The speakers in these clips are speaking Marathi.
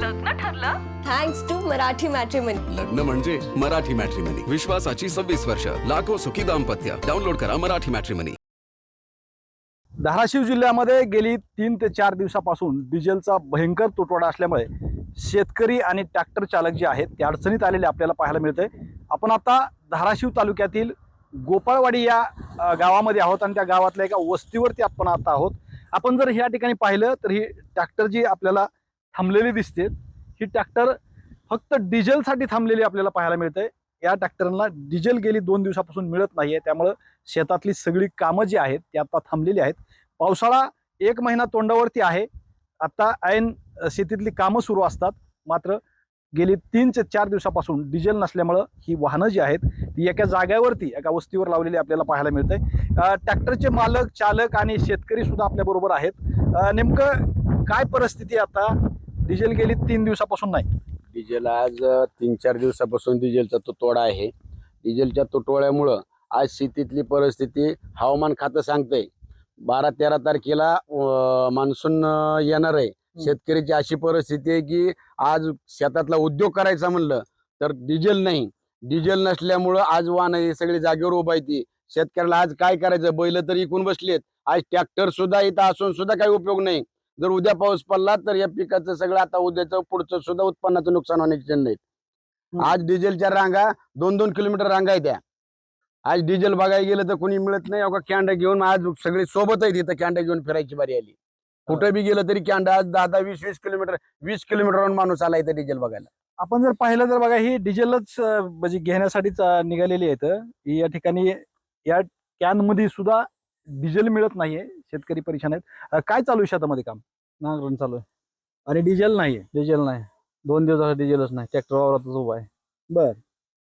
लग्न ठरलं थँक्स टू मराठी मॅट्रिमनी. लग्न म्हणजे मराठी मॅट्रिमनी. विश्वासाची 26 वर्ष. लाखो सुखी दाम्पत्य. डाउनलोड करा मराठी मॅट्रिमनी. धाराशिव जिल्ह्यामध्ये गेली 3 ते 4 दिवसापासून डिझेलचा भयंकर तुटवडा असल्यामुळे शेतकरी आणि ट्रॅक्टर चालक जे आहेत ते अडचणीत आलेले आपल्याला पाहायला मिळतंय. आपण आता धाराशिव तालुक्यातील गोपाळवाडी या गावामध्ये आहोत आणि त्या गावातल्या एका वस्तीवरती आपण आता आहोत. आपण जर ह्या ठिकाणी पाहिलं तर ही ट्रॅक्टर जी आपल्याला थांबलेली दिसते, ही ट्रॅक्टर फक्त डिझेलसाठी थांबलेली आपल्याला पाहायला मिळते. या ट्रॅक्टरला डिझेल गेली 2 दिवसापासून मिळत नाहीये, त्यामुळे शेतातली सगळी कामं जी आहेत ती आता थांबलेली आहेत. पावसाळा 1 महिना तोंडावरती आहे. आता ऐन शेतीतली कामं सुरू असतात, मात्र गेली 3 ते 4 दिवसापासून डिझेल नसल्यामुळं ही वाहनं जी आहेत ती एका जागेवरती एका वस्तीवर लावलेली आपल्याला पाहायला मिळते. ट्रॅक्टरचे मालक, चालक आणि शेतकरी सुद्धा आपल्या बरोबर आहेत. नेमकं काय परिस्थिती आता? डिझेल गेली 3 दिवसापासून नाही. डिझेल आज 3-4 दिवसापासून डिझेलचा तुटवडा आहे. डिझेलच्या तुटवड्यामुळं आज शेतीतली परिस्थिती हवामान खातं सांगतंय 12-13 तारखेला मान्सून येणार आहे. शेतकऱ्याची अशी परिस्थिती आहे की आज शेतातला उद्योग करायचा म्हणलं तर डिझेल नाही. डिझेल नसल्यामुळं आज वाहनं हे सगळी जागेवर उभा आहे. शेतकऱ्याला आज काय करायचं? बैल तर इकून बसलेत. आज ट्रॅक्टर सुद्धा इथं असून सुद्धा काही उपयोग नाही. जर उद्या पाऊस पडला तर या पिकाचं सगळं आता उद्याचं पुढचं सुद्धा उत्पन्नाचं नुकसान होण्याची चिन्ह आहेत. आज डिझेलच्या रांगा 2-2 किलोमीटर रांगा आहेत. त्या आज डिझेल बघायला गेलं तर कोणी मिळत नाही. अवघा कॅन्डा घेऊन आज सगळे सोबत आहेत. इथं कॅन्डा घेऊन फिरायची बारी आली. कुठे बी गेलं तरी कॅन्डा आज 10-20 किलोमीटर 20 किलोमीटरवरून माणूस आला इथं डिझेल बघायला. आपण जर पाहिलं तर बघा, ही डिझेलच म्हणजे घेण्यासाठीच निघालेली आहेत. या ठिकाणी या कॅनमध्ये सुद्धा डिझेल मिळत नाहीये. शेतकरी परेशान आहेत. काय चालू आहे शेतामध्ये? काम नांगरण चालू आहे. आणि डिझेल नाहीये. डिझेल नाही. 2 दिवसाचा डिझेलच नाही. ट्रॅक्टर वावरातच उभा आहे. बर,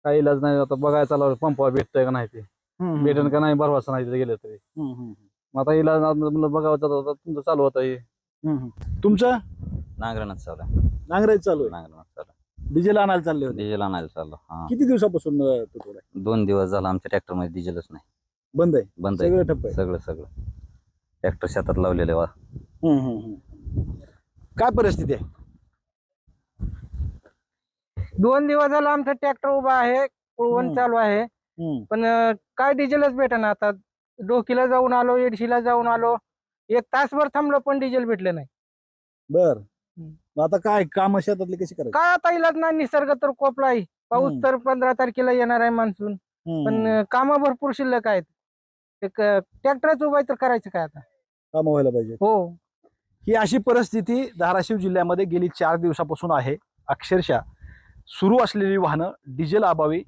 काही इलाज नाही. आता बघायला चालू पंपावर भेटतोय का नाही ते. भेटन का नाही भरवसा नाही तिथे गेलं तरी. मग आता इलाज बघावं तुमचं चालू होतं हे. तुमचं नांगरणच चालू आहे. नांगरायचं चालू आहे. नांगरणच चालू आहे. डिझेल आणायला चालले होते. डिझेल आणायला चाललो. हा, किती दिवसापासून तुटवडा आहे? 2 दिवस झाला आमच्या ट्रॅक्टर मध्ये डिझेलच नाही. बंद आहे. बंद सगळं आहे. ठप्प आहे. सगळं ट्रॅक्टर शेतात लावलेले वा. काय परिस्थिती आहे? 2 दिवस झाला आमचा ट्रॅक्टर उभा आहे. कुळवण चालू आहे. पण काय डिझेलच भेटेना. आता डोकीला जाऊन आलो, एडशीला जाऊन आलो. 1 तासभर थांबलो पण डिझेल भेटले नाही. बर, मग आता काय काम शेतातली कशी करायची? काय आता इलाज नाही. निसर्ग तर कोपलाय. पाऊस तर 15 तारखेला येणार आहे मान्सून. पण काम भरपूर शिल्लक आहेत. एक ट्रॅक्टरच उभा आहे तर करायचं काय आता? काम व्हायला पाहिजे. हो, ही अशी परिस्थिती धाराशिव जिल्ह्यामध्ये गेली 4 दिवसापासून आहे. अक्षरशः सुरू असलेली वाहनं डिझेल अभावी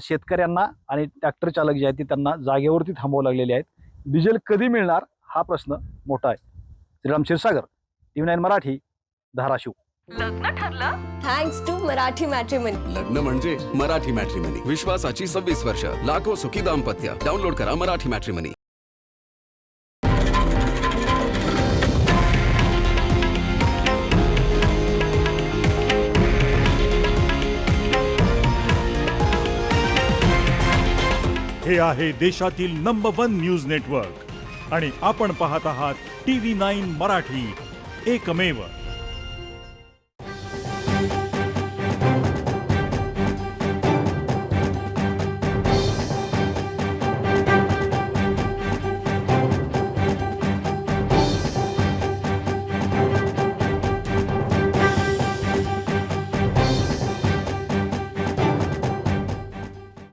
शेतकऱ्यांना आणि ट्रॅक्टर चालक जे आहेत ते त्यांना जागेवरती थांबावं लागलेले आहेत. डिझेल कधी मिळणार हा प्रश्न मोठा आहे. श्रीराम क्षीरसागर, TV9 मराठी, धाराशिव. लग्न ठरलं थँक्स टू मराठी मॅट्रिमनी. लग्न म्हणजे मराठी मॅट्रिमनी. विश्वासाची 26 वर्ष. लाखो सुखी दाम्पत्य. डाउनलोड करा मराठी मॅट्रिमनी. हे आहे देशातील नंबर 1 न्यूज नेटवर्क आणि आपण पाहत आहात TV9 मराठी, एकमेव.